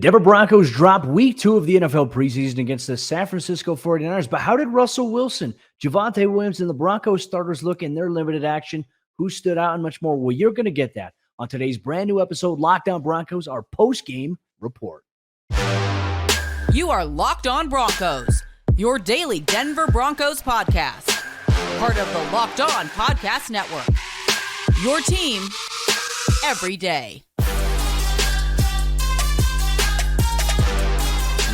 Denver Broncos dropped week 2 of the NFL preseason against the San Francisco 49ers. But how did Russell Wilson, Javonte Williams, and the Broncos starters look in their limited action? Who stood out and much more? Well, you're going to get that on today's brand new episode, Locked On Broncos, our post-game report. You are Locked On Broncos, your daily Denver Broncos podcast. Part of the Locked On Podcast Network. Your team every day.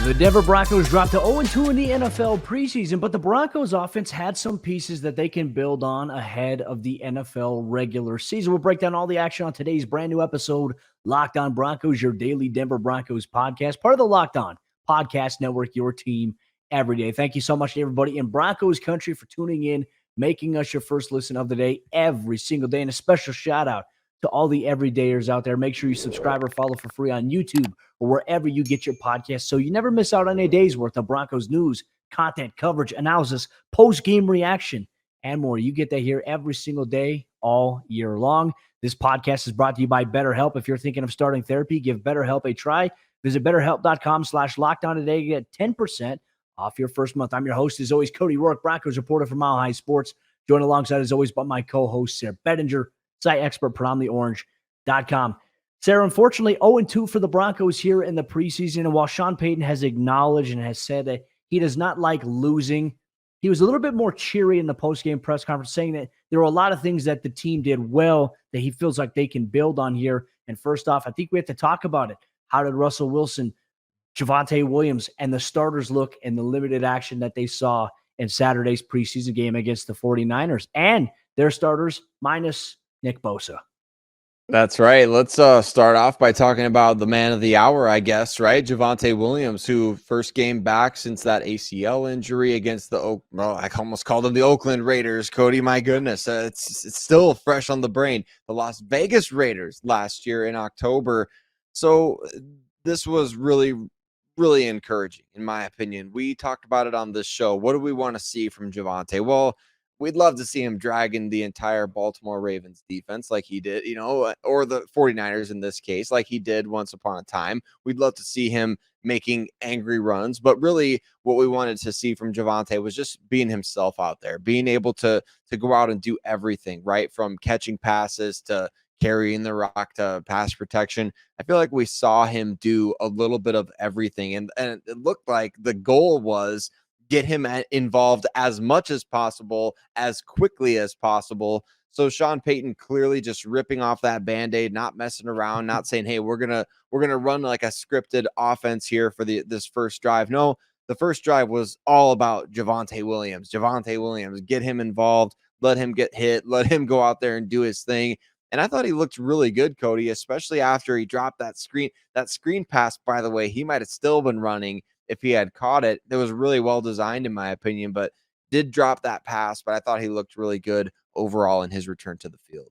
The Denver Broncos dropped to 0-2 in the NFL preseason, but the Broncos offense had some pieces that they can build on ahead of the NFL regular season. We'll break down all the action on today's brand new episode, Locked On Broncos, your daily Denver Broncos podcast, part of the Locked On Podcast Network, your team every day. Thank you so much to everybody in Broncos Country for tuning in, making us your first listen of the day every single day, and a special shout out to all the everydayers out there. Make sure you subscribe or follow for free on YouTube or wherever you get your podcasts so you never miss out on a day's worth of Broncos news, content, coverage, analysis, post-game reaction, and more. You get that here every single day, all year long. This podcast is brought to you by BetterHelp. If you're thinking of starting therapy, give BetterHelp a try. Visit BetterHelp.com/LockedOn today to get 10% off your first month. I'm your host, as always, Cody Roark, Broncos reporter for Mile High Sports. Joined alongside, as always, by my co-host, Sayre Bedinger, site expert, PronTheOrange.com. Sayre, unfortunately, 0-2 for the Broncos here in the preseason. And while Sean Payton has acknowledged and has said that he does not like losing, he was a little bit more cheery in the postgame press conference, saying that there were a lot of things that the team did well that he feels like they can build on here. And first off, I think we have to talk about it. How did Russell Wilson, Javonte Williams, and the starters look in the limited action that they saw in Saturday's preseason game against the 49ers and their starters minus Nick Bosa? That's right. Let's start off by talking about the man of the hour, I guess, right? Javonte Williams, who first game back since that ACL injury against I almost called them the Oakland Raiders, Cody, my goodness. It's still fresh on the brain. The Las Vegas Raiders last year in October. So this was really, really encouraging, in my opinion. We talked about it on this show. What do we want to see from Javonte? Well, we'd love to see him dragging the entire Baltimore Ravens defense like he did, or the 49ers in this case, like he did once upon a time. We'd love to see him making angry runs, but really what we wanted to see from Javonte was just being himself out there, being able to go out and do everything, right? From catching passes to carrying the rock to pass protection. I feel like we saw him do a little bit of everything, and it looked like the goal was get him involved as much as possible, as quickly as possible. So Sean Payton clearly just ripping off that Band-Aid, not messing around, not saying, hey, we're gonna run like a scripted offense here for this first drive. No, the first drive was all about Javonte Williams. Get him involved, let him get hit, let him go out there and do his thing. And I thought he looked really good, Cody, especially after he dropped that screen. That screen pass, by the way, he might have still been running if he had caught it. It was really well designed, in my opinion, but did drop that pass. But I thought he looked really good overall in his return to the field.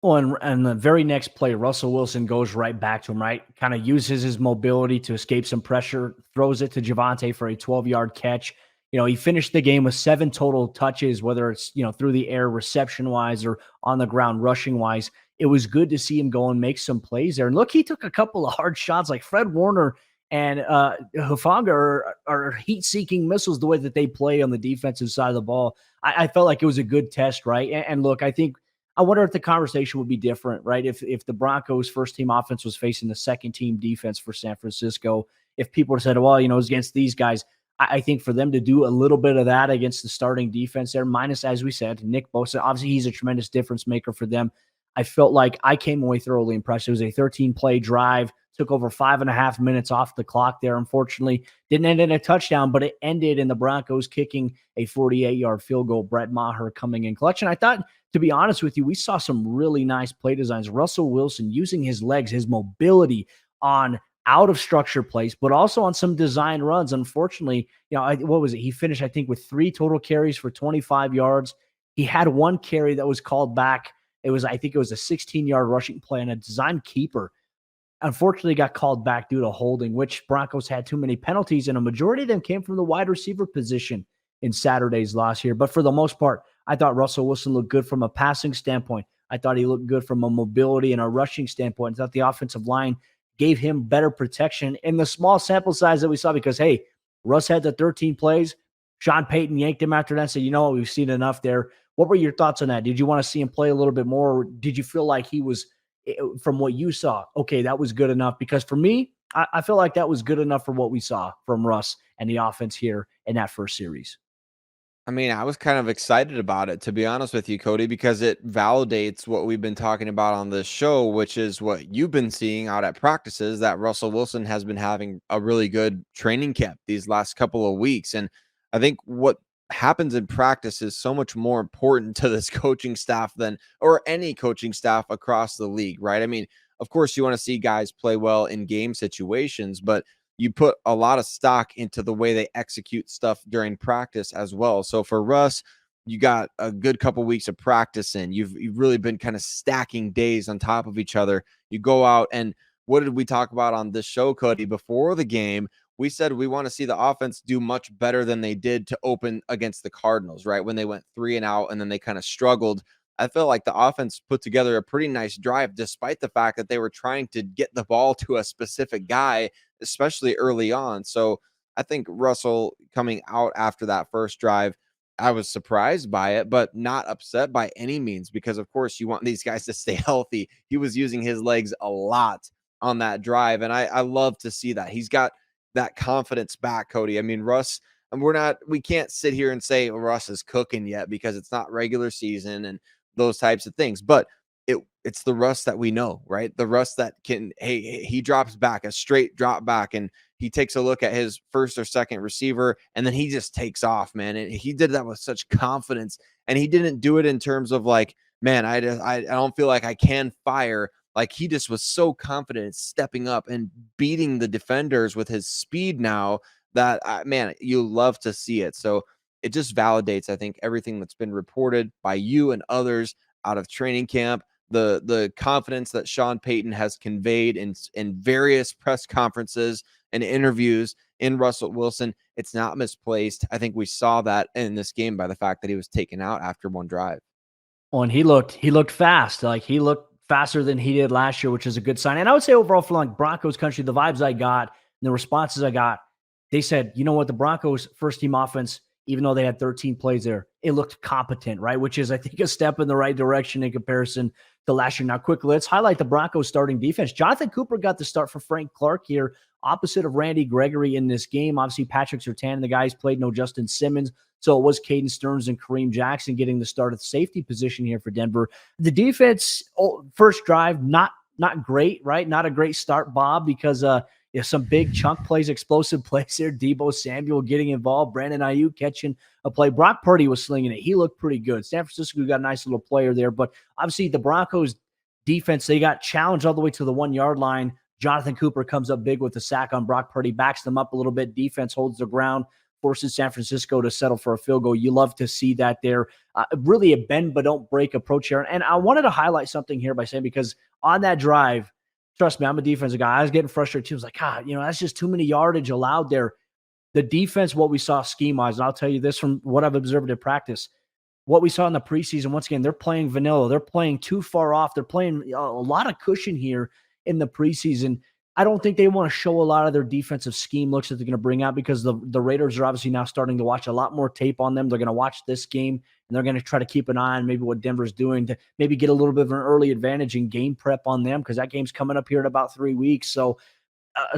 Well, and the very next play, Russell Wilson goes right back to him, right? Kind of uses his mobility to escape some pressure, throws it to Javonte for a 12-yard catch. He finished the game with 7 total touches, whether it's, through the air reception-wise or on the ground rushing-wise. It was good to see him go and make some plays there. And look, he took a couple of hard shots, like Fred Warner and Hufanga are heat-seeking missiles the way that they play on the defensive side of the ball. I felt like it was a good test, right? And look, I wonder if the conversation would be different, right? If the Broncos' first-team offense was facing the second-team defense for San Francisco, if people said, well, it was against these guys. I think for them to do a little bit of that against the starting defense there, minus, as we said, Nick Bosa, obviously he's a tremendous difference maker for them. I felt like I came away thoroughly impressed. It was a 13-play drive, took over 5.5 minutes off the clock there. Unfortunately, didn't end in a touchdown, but it ended in the Broncos kicking a 48-yard field goal, Brett Maher coming in clutch. And I thought, to be honest with you, we saw some really nice play designs. Russell Wilson using his legs, his mobility on out of structure plays, but also on some design runs. Unfortunately, what was it? He finished, I think, with 3 total carries for 25 yards. He had 1 carry that was called back. I think it was a 16-yard rushing play and a design keeper. Unfortunately, got called back due to holding, which Broncos had too many penalties, and a majority of them came from the wide receiver position in Saturday's loss here. But for the most part, I thought Russell Wilson looked good from a passing standpoint. I thought he looked good from a mobility and a rushing standpoint. I thought the offensive line gave him better protection in the small sample size that we saw because, hey, Russ had the 13 plays. Sean Payton yanked him after that and said, you know what, we've seen enough there. What were your thoughts on that? Did you want to see him play a little bit more? Or did you feel like he was, from what you saw, okay, that was good enough? Because for me, I feel like that was good enough for what we saw from Russ and the offense here in that first series. I mean, I was kind of excited about it, to be honest with you, Cody, because it validates what we've been talking about on this show, which is what you've been seeing out at practices, that Russell Wilson has been having a really good training camp these last couple of weeks. And I think what happens in practice is so much more important to this coaching staff than, or any coaching staff across the league, right? I mean, of course, you want to see guys play well in game situations, but you put a lot of stock into the way they execute stuff during practice as well. So for Russ, you got a good couple weeks of practice in. You've really been kind of stacking days on top of each other. You go out, and what did we talk about on this show, Cody? Before the game, we said we want to see the offense do much better than they did to open against the Cardinals, right? When they went 3-and-out and then they kind of struggled. I feel like the offense put together a pretty nice drive, despite the fact that they were trying to get the ball to a specific guy, especially early on. So I think Russell coming out after that first drive, I was surprised by it, but not upset by any means, because of course you want these guys to stay healthy. He was using his legs a lot on that drive, and I love to see that. He's got that confidence back, Cody. I mean, Russ, and we can't sit here and say Russ is cooking yet because it's not regular season and those types of things, but it's the Russ that we know, right? The Russ that can, hey, he drops back, a straight drop back, and he takes a look at his first or second receiver, and then he just takes off, man. And he did that with such confidence, and he didn't do it in terms of like, man, I don't feel like I can fire. Like, he just was so confident stepping up and beating the defenders with his speed now that, man, you love to see it. So it just validates, I think, everything that's been reported by you and others out of training camp, the confidence that Sean Payton has conveyed in various press conferences and interviews in Russell Wilson. It's not misplaced. I think we saw that in this game by the fact that he was taken out after one drive. Well, and he looked fast. Like, he looked faster than he did last year, which is a good sign. And I would say overall for like Broncos country, the vibes I got and the responses I got, they said, you know what, the Broncos first team offense, even though they had 13 plays there, it looked competent, right? Which is, I think, a step in the right direction in comparison to last year. Now, quickly, let's highlight the Broncos starting defense. Jonathan Cooper got the start for Frank Clark here, opposite of Randy Gregory in this game. Obviously, Patrick Surtain, the guys played, no Justin Simmons. So it was Caden Stearns and Kareem Jackson getting the start at the safety position here for Denver. The defense, first drive, not great, right? Not a great start, Bob, because some big chunk plays, explosive plays there. Deebo Samuel getting involved. Brandon Ayuk catching a play. Brock Purdy was slinging it. He looked pretty good. San Francisco got a nice little player there. But obviously the Broncos defense, they got challenged all the way to the 1 yard line. Jonathan Cooper comes up big with a sack on Brock Purdy, backs them up a little bit. Defense holds the ground, forces San Francisco to settle for a field goal. You love to see that there. Really a bend but don't break approach here. And I wanted to highlight something here by saying, because on that drive, trust me, I'm a defensive guy. I was getting frustrated too. I was like, God, that's just too many yardage allowed there. The defense, what we saw scheme-wise, and I'll tell you this from what I've observed in practice, what we saw in the preseason, once again, they're playing vanilla. They're playing too far off. They're playing a lot of cushion here in the preseason. I don't think they want to show a lot of their defensive scheme looks that they're going to bring out, because the Raiders are obviously now starting to watch a lot more tape on them. They're going to watch this game, and they're going to try to keep an eye on maybe what Denver's doing to maybe get a little bit of an early advantage in game prep on them, because that game's coming up here in about 3 weeks. So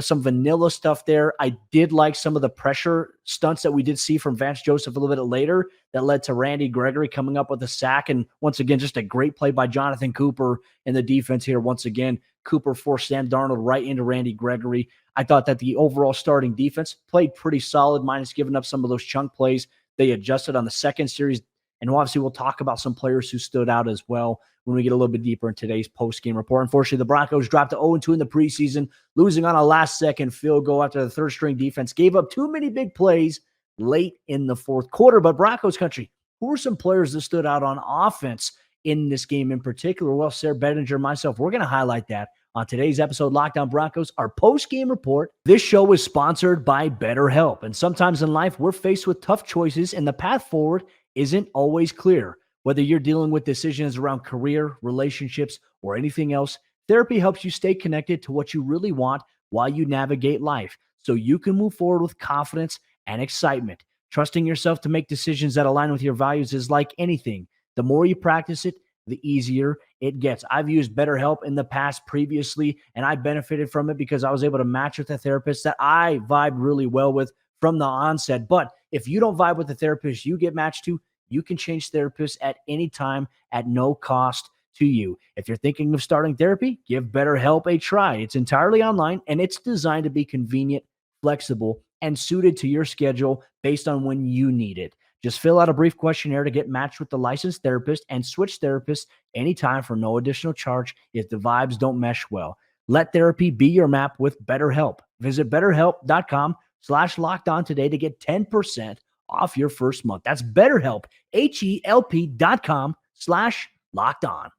some vanilla stuff there. I did like some of the pressure stunts that we did see from Vance Joseph a little bit later that led to Randy Gregory coming up with a sack. And once again, just a great play by Jonathan Cooper and the defense here. Once again, Cooper forced Sam Darnold right into Randy Gregory. I thought that the overall starting defense played pretty solid, minus giving up some of those chunk plays. They adjusted on the second series. And obviously, we'll talk about some players who stood out as well when we get a little bit deeper in today's post-game report. Unfortunately, the Broncos dropped to 0-2 in the preseason, losing on a last-second field goal after the third-string defense gave up too many big plays late in the fourth quarter. But Broncos country, who are some players that stood out on offense in this game in particular? Well, Sayre, Bedinger, myself, we're going to highlight that on today's episode, Locked On Broncos, our post-game report. This show is sponsored by BetterHelp. And sometimes in life, we're faced with tough choices, and the path forward isn't always clear. Whether you're dealing with decisions around career, relationships, or anything else, Therapy helps you stay connected to what you really want while you navigate life, so you can move forward with confidence and excitement. Trusting yourself to make decisions that align with your values is like anything. The more you practice it, the easier it gets. I've used BetterHelp in the past previously, and I benefited from it because I was able to match with a therapist that I vibe really well with from the onset. But if you don't vibe with the therapist you get matched to, you can change therapists at any time at no cost to you. If you're thinking of starting therapy, give BetterHelp a try. It's entirely online, and it's designed to be convenient, flexible, and suited to your schedule based on when you need it. Just fill out a brief questionnaire to get matched with the licensed therapist and switch therapists anytime for no additional charge if the vibes don't mesh well. Let therapy be your map with BetterHelp. Visit BetterHelp.com/lockedon today to get 10% off your first month. That's BetterHelp, HELP.com/lockedon.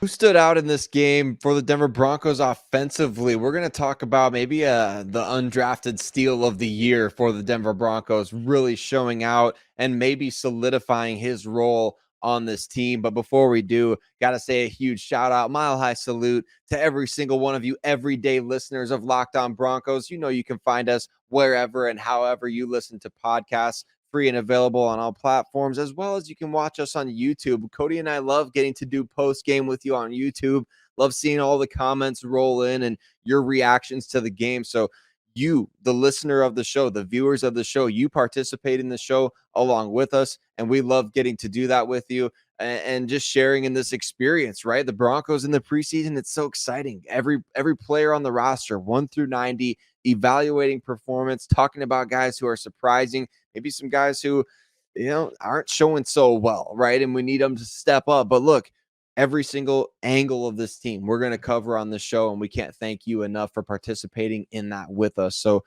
Who stood out in this game for the Denver Broncos offensively? We're going to talk about maybe the undrafted steal of the year for the Denver Broncos, really showing out and maybe solidifying his role on this team. But before we do, got to say a huge shout out, mile high salute to every single one of you everyday listeners of Locked On Broncos. You know you can find us wherever and however you listen to podcasts, free and available on all platforms, as well as you can watch us on YouTube. Cody and I love getting to do post game with you on YouTube. Love seeing all the comments roll in and your reactions to the game. So you, the listener of the show, the viewers of the show, you participate in the show along with us, and we love getting to do that with you and just sharing in this experience, right? The Broncos in the preseason, it's so exciting. Every player on the roster, 1 through 90, evaluating performance, talking about guys who are surprising, maybe some guys who, aren't showing so well, right? And we need them to step up. But look, every single angle of this team we're going to cover on the show, and we can't thank you enough for participating in that with us. So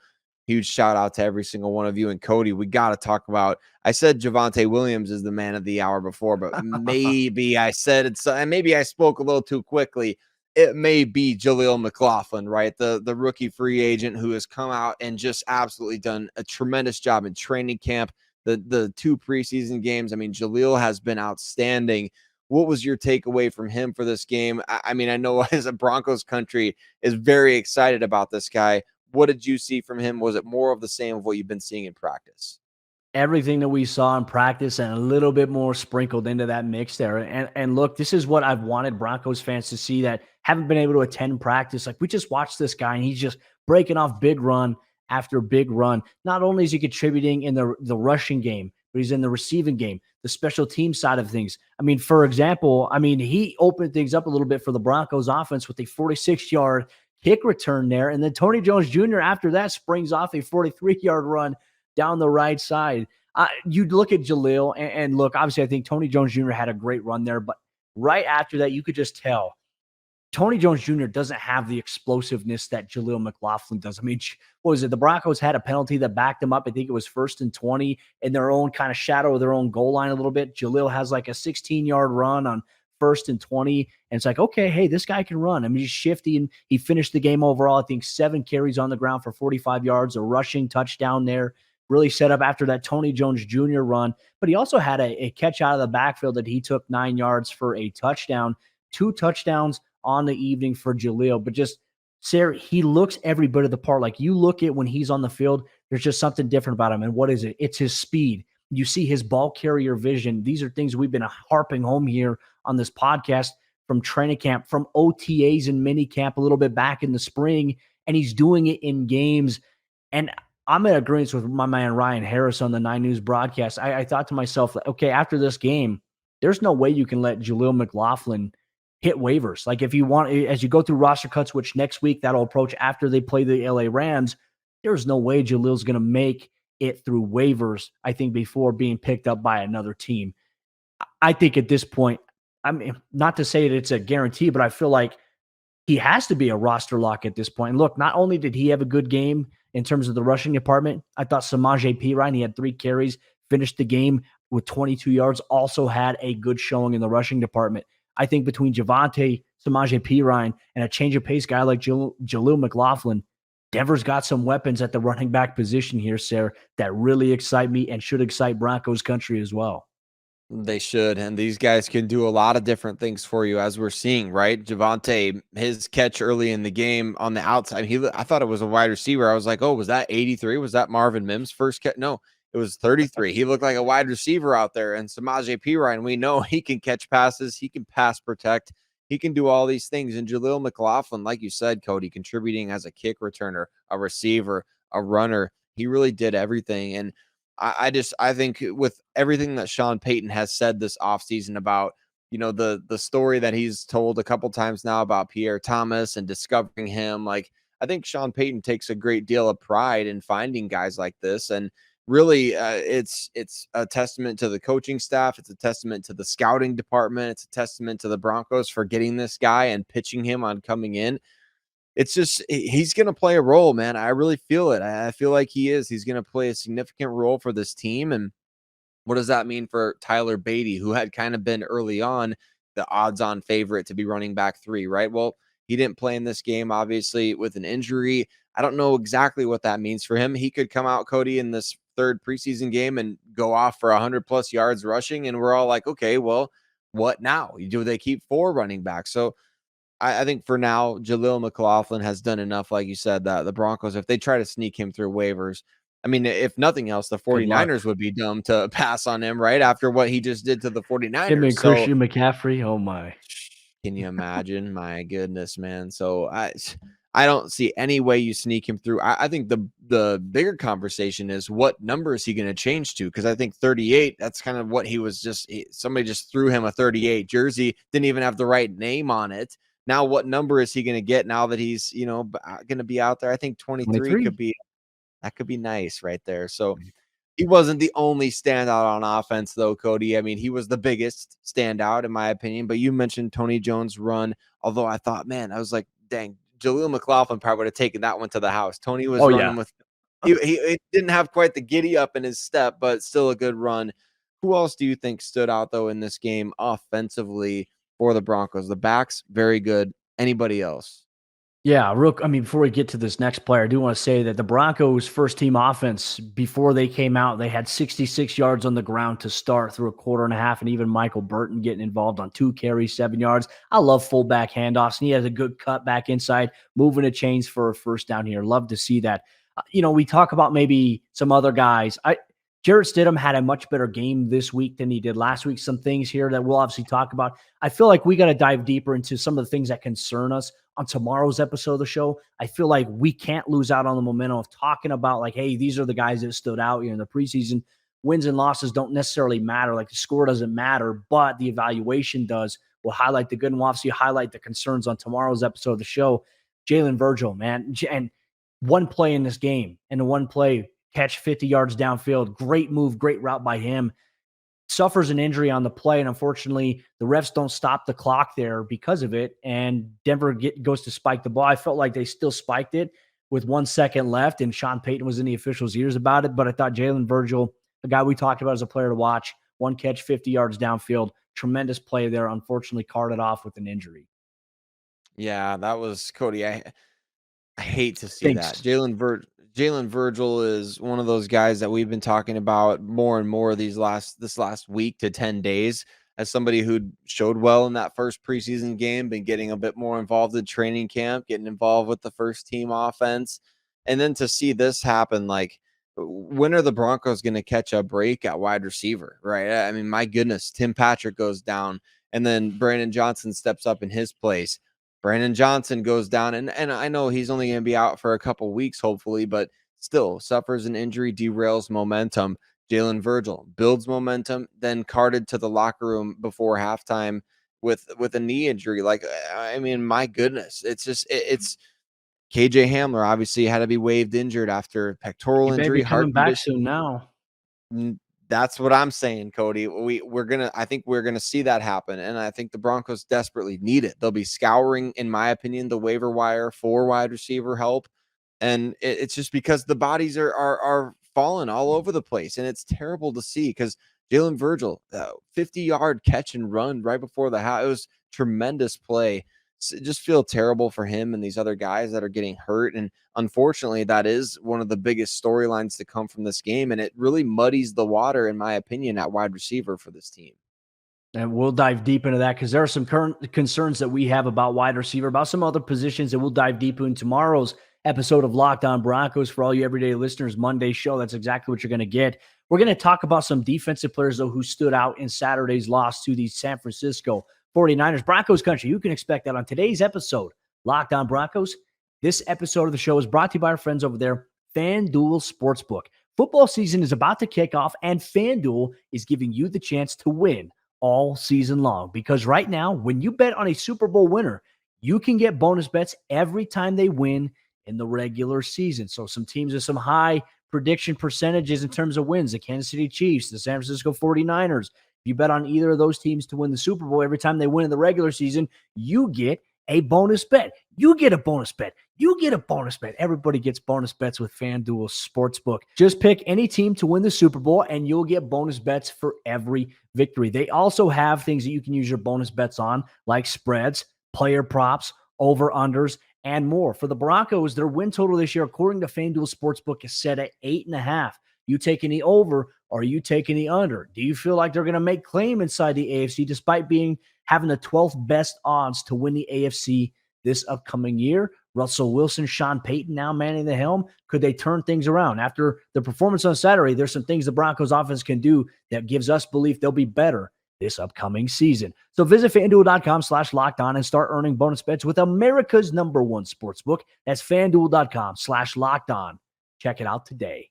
huge shout out to every single one of you. And Cody, we got to talk about, I said Javonte Williams is the man of the hour before, but maybe I said it, and maybe I spoke a little too quickly. It may be Jaleel McLaughlin, right? The rookie free agent who has come out and just absolutely done a tremendous job in training camp. The 2 preseason games, I mean, Jaleel has been outstanding. What was your takeaway from him for this game? I mean, I know as a Broncos country is very excited about this guy. What did you see from him? Was it more of the same of what you've been seeing in practice? Everything that we saw in practice and a little bit more sprinkled into that mix there. And look, this is what I've wanted Broncos fans to see that haven't been able to attend practice. Like, we just watched this guy and he's just breaking off big run after big run. Not only is he contributing in the rushing game, but he's in the receiving game, the special team side of things. I mean, for example, he opened things up a little bit for the Broncos offense with a 46-yard kick return there. And then Tony Jones Jr. after that springs off a 43-yard run down the right side. You look at Jaleel and look, obviously I think Tony Jones Jr. had a great run there, but right after that, you could just tell Tony Jones Jr. doesn't have the explosiveness that Jaleel McLaughlin does. I mean, what was it? The Broncos had a penalty that backed them up. I think it was 1st and 20 in their own kind of shadow of their own goal line a little bit. Jaleel has like a 16-yard run on 1st and 20. And it's like, okay, hey, this guy can run. I mean, he's shifty, and he finished the game overall, I think 7 carries on the ground for 45 yards, a rushing touchdown there. Really set up after that Tony Jones Jr. run. But he also had a catch out of the backfield that he took 9 yards for a touchdown. 2 touchdowns on the evening for Jaleel. But just, Sayre, he looks every bit of the part. Like, you look at when he's on the field, there's just something different about him. And what is it? It's his speed. You see his ball carrier vision. These are things we've been harping home here on this podcast from training camp, from OTAs and mini camp a little bit back in the spring. And he's doing it in games. And I'm in agreement with my man Ryan Harris on the 9 News broadcast. I thought to myself, okay, after this game, there's no way you can let Jaleel McLaughlin hit waivers. Like, if you want, as you go through roster cuts, which next week that'll approach after they play the LA Rams, there's no way Jaleel's going to make it through waivers, I think, before being picked up by another team. I think at this point, I mean, not to say that it's a guarantee, but I feel like he has to be a roster lock at this point. And look, not only did he have a good game in terms of the rushing department, I thought Samaje Perine, he had 3 carries, finished the game with 22 yards, also had a good showing in the rushing department. I think between Javonte, Samaje Perine, and a change of pace guy like Jaleel McLaughlin, Denver's got some weapons at the running back position here, Sayre, that really excite me and should excite Broncos country as well. They should, and these guys can do a lot of different things for you, as we're seeing, right? Javonte, his catch early in the game on the outside, I thought it was a wide receiver. I was like, oh, was that 83? Was that Marvin Mims' first catch? No, it was 33. He looked like a wide receiver out there. And Samaje Perine, we know he can catch passes, he can pass protect, he can do all these things. And Jaleel McLaughlin, like you said, Cody, contributing as a kick returner, a receiver, a runner. He really did everything. And I think with everything that Sean Payton has said this offseason about, the story that he's told a couple times now about Pierre Thomas and discovering him, like, I think Sean Payton takes a great deal of pride in finding guys like this. And really, it's a testament to the coaching staff. It's a testament to the scouting department. It's a testament to the Broncos for getting this guy and pitching him on coming in. It's just he's going to play a role, man. I really feel it. I feel like he is. He's going to play a significant role for this team. And what does that mean for Tyler Beatty, who had kind of been early on the odds-on favorite to be running back 3, right? Well, he didn't play in this game, obviously, with an injury. I don't know exactly what that means for him. He could come out, Cody, in this third preseason game and go off for 100-plus yards rushing, and we're all like, okay, well, what now? Do they keep 4 running backs? So I think for now, Jaleel McLaughlin has done enough, like you said, that the Broncos, if they try to sneak him through waivers, I mean, if nothing else, the Good luck. 49ers would be dumb to pass on him, right? After what he just did to the 49ers. Him and So Christian McCaffrey, oh my. can you imagine? My goodness, man. So I don't see any way you sneak him through. I think the bigger conversation is what number is he going to change to? Because I think 38, that's kind of what he was somebody just threw him a 38 jersey, didn't even have the right name on it. Now, what number is he going to get now that he's, going to be out there? I think 23 could be nice right there. So he wasn't the only standout on offense, though, Cody. I mean, he was the biggest standout, in my opinion. But you mentioned Tony Jones' run, although I thought, man, I was like, dang, Jaleel McLaughlin probably would have taken that one to the house. Tony was running with he didn't have quite the giddy up in his step, but still a good run. Who else do you think stood out, though, in this game offensively for the Broncos? The backs, very good. Anybody else? Yeah, before we get to this next player, I do want to say that the Broncos' first team offense, before they came out, they had 66 yards on the ground to start through a quarter and a half, and even Michael Burton getting involved on 2 carries, 7 yards. I love fullback handoffs, and he has a good cut back inside, moving the chains for a first down here. Love to see that. We talk about maybe some other guys. Jarrett Stidham had a much better game this week than he did last week. Some things here that we'll obviously talk about. I feel like we got to dive deeper into some of the things that concern us on tomorrow's episode of the show. I feel like we can't lose out on the momentum of talking about like, hey, these are the guys that stood out in the preseason. Wins and losses don't necessarily matter. Like the score doesn't matter, but the evaluation does. We'll highlight the good and we'll obviously highlight the concerns on tomorrow's episode of the show. Jalen Virgil, man, and one play in this game and the one play catch 50 yards downfield. Great move, great route by him. Suffers an injury on the play, and unfortunately, the refs don't stop the clock there because of it, and Denver goes to spike the ball. I felt like they still spiked it with 1 second left, and Sean Payton was in the officials' ears about it, but I thought Jalen Virgil, the guy we talked about as a player to watch, one catch, 50 yards downfield, tremendous play there, unfortunately carted off with an injury. Yeah, that was Cody. I hate to see that. Jalen Virgil is one of those guys that we've been talking about more and more this last week to 10 days as somebody who showed well in that first preseason game, been getting a bit more involved in training camp, getting involved with the first team offense. And then to see this happen, like, when are the Broncos going to catch a break at wide receiver, right? I mean, my goodness, Tim Patrick goes down and then Brandon Johnson steps up in his place. Brandon Johnson goes down, and I know he's only going to be out for a couple weeks, hopefully, but still suffers an injury, derails momentum. Jalen Virgil builds momentum, then carted to the locker room before halftime with a knee injury. Like, I mean, my goodness, it's just it's KJ Hamler obviously had to be waived injured after pectoral He may injury, be heart coming back condition. soon now. That's what I'm saying, Cody. I think we're gonna see that happen, and I think the Broncos desperately need it. They'll be scouring, in my opinion, the waiver wire for wide receiver help, and it's just because the bodies are falling all over the place, and it's terrible to see because Jalen Virgil, 50-yard catch and run right before the half, it was tremendous play. Just feel terrible for him and these other guys that are getting hurt. And unfortunately, that is one of the biggest storylines to come from this game. And it really muddies the water, in my opinion, at wide receiver for this team. And we'll dive deep into that because there are some current concerns that we have about wide receiver, about some other positions that we'll dive deep into in tomorrow's episode of Locked On Broncos. For all you everyday listeners, Monday show, that's exactly what you're going to get. We're going to talk about some defensive players, though, who stood out in Saturday's loss to the San Francisco 49ers. Broncos Country, you can expect that on today's episode, Locked On Broncos. This episode of the show is brought to you by our friends over there, FanDuel Sportsbook. Football season is about to kick off, and FanDuel is giving you the chance to win all season long. Because right now, when you bet on a Super Bowl winner, you can get bonus bets every time they win in the regular season. So some teams with some high prediction percentages in terms of wins, the Kansas City Chiefs, the San Francisco 49ers. If you bet on either of those teams to win the Super Bowl every time they win in the regular season, you get a bonus bet. You get a bonus bet. You get a bonus bet. Everybody gets bonus bets with FanDuel Sportsbook. Just pick any team to win the Super Bowl, and you'll get bonus bets for every victory. They also have things that you can use your bonus bets on, like spreads, player props, over-unders, and more. For the Broncos, their win total this year, according to FanDuel Sportsbook, is set at 8.5. You taking the over, or are you taking the under? Do you feel like they're going to make claim inside the AFC despite having the 12th best odds to win the AFC this upcoming year? Russell Wilson, Sean Payton now manning the helm. Could they turn things around? After the performance on Saturday, there's some things the Broncos offense can do that gives us belief they'll be better this upcoming season. So visit FanDuel.com/lockedon and start earning bonus bets with America's #1 sportsbook. That's FanDuel.com/lockedon. Check it out today.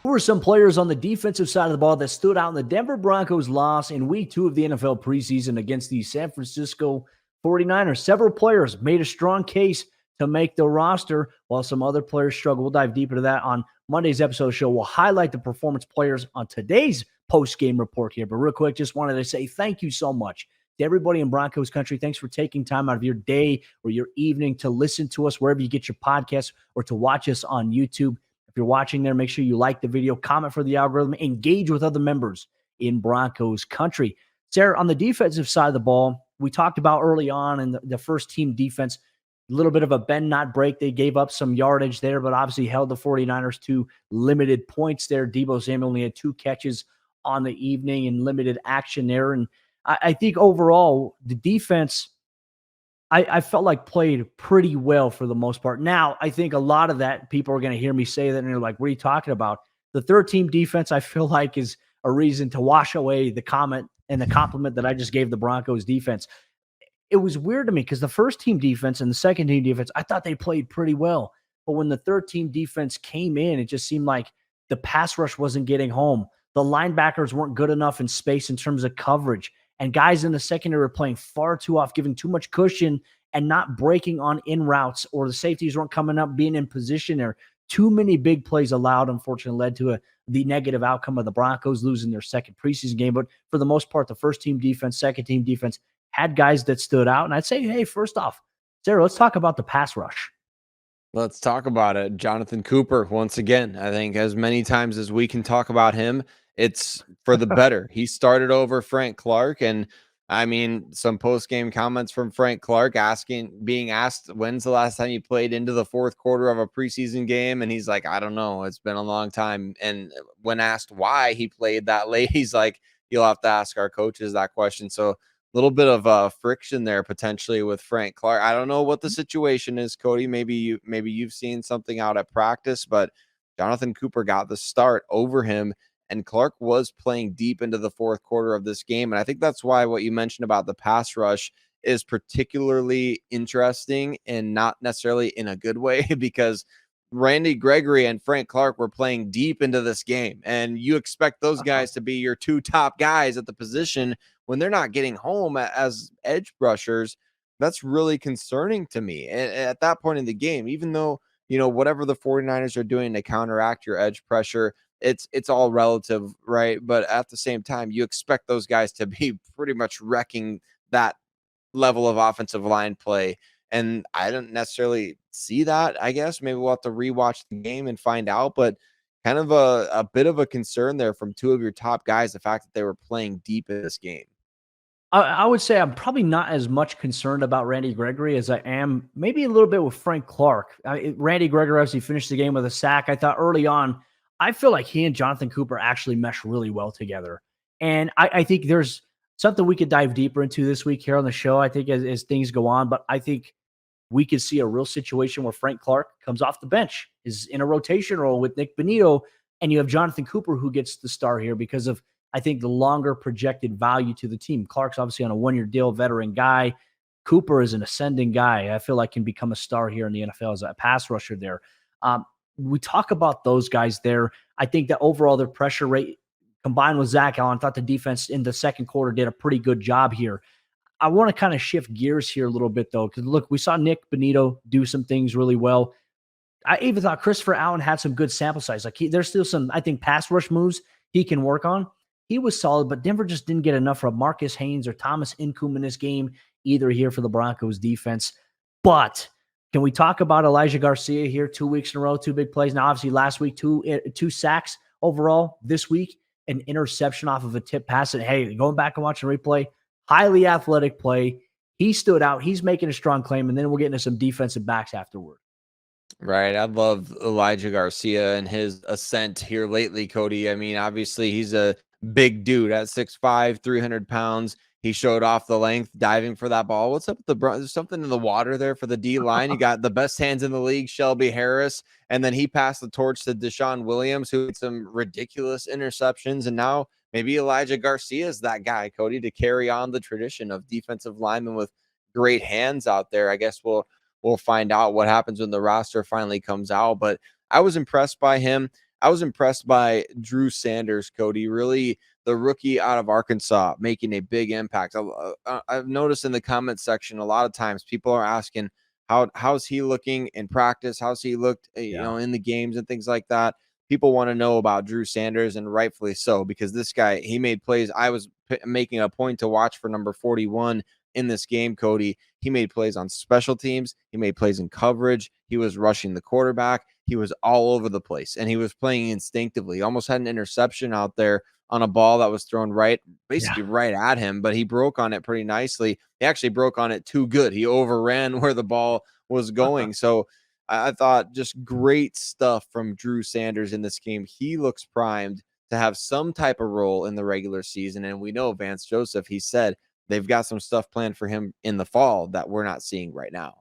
Who are some players on the defensive side of the ball that stood out in the Denver Broncos loss in week 2 of the NFL preseason against the San Francisco 49ers? Several players made a strong case to make the roster, while some other players struggle. We'll dive deep into that on Monday's episode of the show. We'll highlight the performance players on today's post-game report here. But real quick, just wanted to say thank you so much to everybody in Broncos Country. Thanks for taking time out of your day or your evening to listen to us wherever you get your podcasts or to watch us on YouTube. If you're watching there, make sure you like the video, comment for the algorithm, engage with other members in Broncos Country. Sayre, on the defensive side of the ball, we talked about early on in the first team defense, a little bit of a bend not break. They gave up some yardage there, but obviously held the 49ers to limited points there. Deebo Samuel only had 2 catches on the evening and limited action there. And I think overall, the defense, I felt like played pretty well for the most part. Now, I think a lot of that, people are going to hear me say that, and they're like, what are you talking about? The third team defense, I feel like, is a reason to wash away the comment and the compliment that I just gave the Broncos defense. It was weird to me because the first team defense and the second team defense, I thought they played pretty well. But when the third team defense came in, it just seemed like the pass rush wasn't getting home. The linebackers weren't good enough in space in terms of coverage. And guys in the secondary were playing far too off, giving too much cushion and not breaking on in routes, or the safeties weren't coming up, being in position there. Too many big plays allowed, unfortunately, led to the negative outcome of the Broncos losing their second preseason game. But for the most part, the first team defense, second team defense had guys that stood out. And I'd say, hey, first off, Sayre, let's talk about the pass rush. Let's talk about it. Jonathan Cooper, once again, I think as many times as we can talk about him, it's for the better. He started over Frank Clark, and I mean, some post-game comments from Frank Clark being asked, when's the last time you played into the fourth quarter of a preseason game? And he's like, I don't know. It's been a long time. And when asked why he played that late, he's like, you'll have to ask our coaches that question. So a little bit of friction there potentially with Frank Clark. I don't know what the situation is, Cody. Maybe you've seen something out at practice, but Jonathan Cooper got the start over him. And Clark was playing deep into the fourth quarter of this game. And I think that's why what you mentioned about the pass rush is particularly interesting, and not necessarily in a good way, because Randy Gregory and Frank Clark were playing deep into this game. And you expect those guys to be your 2 top guys at the position when they're not getting home as edge rushers. That's really concerning to me. And at that point in the game, even though, whatever the 49ers are doing to counteract your edge pressure, it's all relative, right? But at the same time, you expect those guys to be pretty much wrecking that level of offensive line play. And I don't necessarily see that. I guess maybe we'll have to rewatch the game and find out, but kind of a bit of a concern there from 2 of your top guys, the fact that they were playing deep in this game. I would say I'm probably not as much concerned about Randy Gregory as I am maybe a little bit with Frank Clark. Randy Gregory obviously finished the game with a sack. I thought early on, I feel like he and Jonathan Cooper actually mesh really well together. And I think there's something we could dive deeper into this week here on the show, I think, as things go on. But I think we could see a real situation where Frank Clark comes off the bench, is in a rotation role with Nick Bonito, and you have Jonathan Cooper who gets the star here because of, I think, the longer projected value to the team. Clark's obviously on a one-year deal, veteran guy. Cooper is an ascending guy. I feel like can become a star here in the NFL as a pass rusher there. We talk about those guys there. I think that overall their pressure rate combined with Zach Allen, I thought the defense in the second quarter did a pretty good job here. I want to kind of shift gears here a little bit, though, because look, we saw Nick Bonito do some things really well. I even thought Christopher Allen had some good sample size. Like there's still some, I think, pass rush moves he can work on. He was solid, but Denver just didn't get enough from Marcus Haynes or Thomas Incoom in this game either here for the Broncos defense. But can we talk about Elijah Garcia here 2 weeks in a row, 2 big plays? Now, obviously, last week, two sacks overall. This week, an interception off of a tip pass. And hey, going back and watching replay, highly athletic play. He stood out. He's making a strong claim, and then we'll get into some defensive backs afterward. Right. I love Elijah Garcia and his ascent here lately, Cody. I mean, obviously, he's a big dude at 6'5", 300 pounds. He showed off the length diving for that ball. What's up with there's something in the water there for the D line. You got the best hands in the league, Shelby Harris. And then he passed the torch to Sean Williams, who had some ridiculous interceptions. And now maybe Elijah Garcia is that guy, Cody, to carry on the tradition of defensive linemen with great hands out there. I guess we'll find out what happens when the roster finally comes out. But I was impressed by him. I was impressed by Drew Sanders, Cody, really the rookie out of Arkansas, making a big impact. I've noticed in the comment section a lot of times people are asking, how's he looking in practice? How's he looked, in the games and things like that? People want to know about Drew Sanders, and rightfully so, because this guy, he made plays. I was making a point to watch for number 41 in this game, Cody. He made plays on special teams. He made plays in coverage. He was rushing the quarterback. He was all over the place, and he was playing instinctively. Almost had an interception out there on a ball that was thrown right at him, but he broke on it pretty nicely. He actually broke on it too good. He overran where the ball was going. So I thought just great stuff from Drew Sanders in this game. He looks primed to have some type of role in the regular season, and we know Vance Joseph, he said they've got some stuff planned for him in the fall that we're not seeing right now.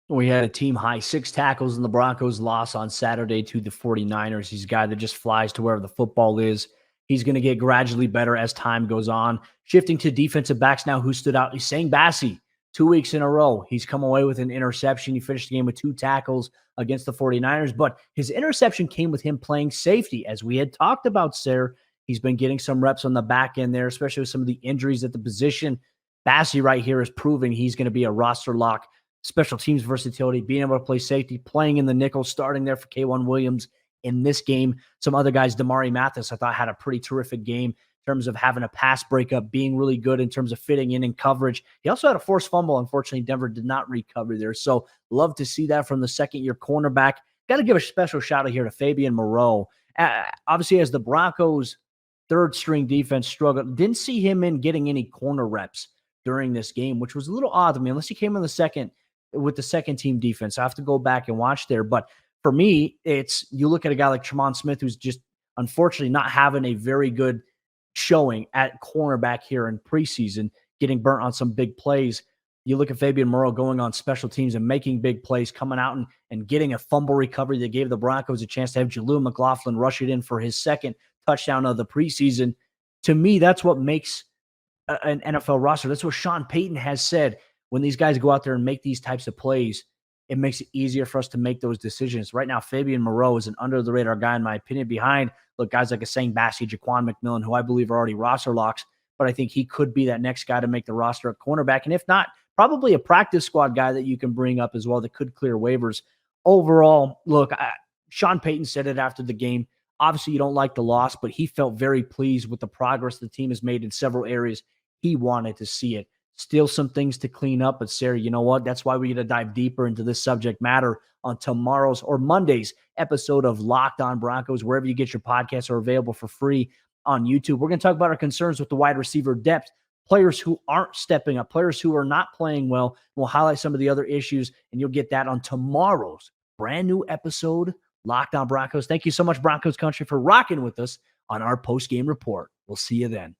We had a team high 6 tackles in the Broncos loss on Saturday to the 49ers. He's a guy that just flies to wherever the football is. He's going to get gradually better as time goes on. Shifting to defensive backs now, who stood out? He's Sayre Bassey, 2 weeks in a row. He's come away with an interception. He finished the game with 2 tackles against the 49ers, but his interception came with him playing safety. As we had talked about, Sayre, he's been getting some reps on the back end there, especially with some of the injuries at the position. Bassey right here is proving he's going to be a roster lock. Special teams versatility, being able to play safety, playing in the nickel, starting there for K1 Williams in this game. Some other guys, Damari Mathis, I thought had a pretty terrific game in terms of having a pass breakup, being really good in terms of fitting in coverage. He also had a forced fumble. Unfortunately, Denver did not recover there. So love to see that from the second-year cornerback. Got to give a special shout out here to Fabian Moreau. Obviously, as the Broncos' third-string defense struggled, didn't see him in getting any corner reps during this game, which was a little odd to me, unless he came in the second with the second team defense. I have to go back and watch there. But for me, it's you look at a guy like Tremont Smith, who's just unfortunately not having a very good showing at cornerback here in preseason, getting burnt on some big plays. You look at Fabian Moreau going on special teams and making big plays, coming out and getting a fumble recovery that gave the Broncos a chance to have Jaleel McLaughlin rush it in for his second touchdown of the preseason. To me, that's what makes an NFL roster. That's what Sean Payton has said. When these guys go out there and make these types of plays, it makes it easier for us to make those decisions. Right now, Fabian Moreau is an under-the-radar guy, in my opinion, behind guys like Sayre Bassey, Jaquan McMillan, who I believe are already roster locks, but I think he could be that next guy to make the roster at cornerback. And if not, probably a practice squad guy that you can bring up as well that could clear waivers. Overall, look, Sean Payton said it after the game. Obviously, you don't like the loss, but he felt very pleased with the progress the team has made in several areas. He wanted to see it. Still some things to clean up, but Sayre, you know what? That's why we got to dive deeper into this subject matter on tomorrow's or Monday's episode of Locked On Broncos. Wherever you get your podcasts are available for free on YouTube. We're going to talk about our concerns with the wide receiver depth, players who aren't stepping up, players who are not playing well. We'll highlight some of the other issues, and you'll get that on tomorrow's brand new episode, Locked On Broncos. Thank you so much, Broncos Country, for rocking with us on our post-game report. We'll see you then.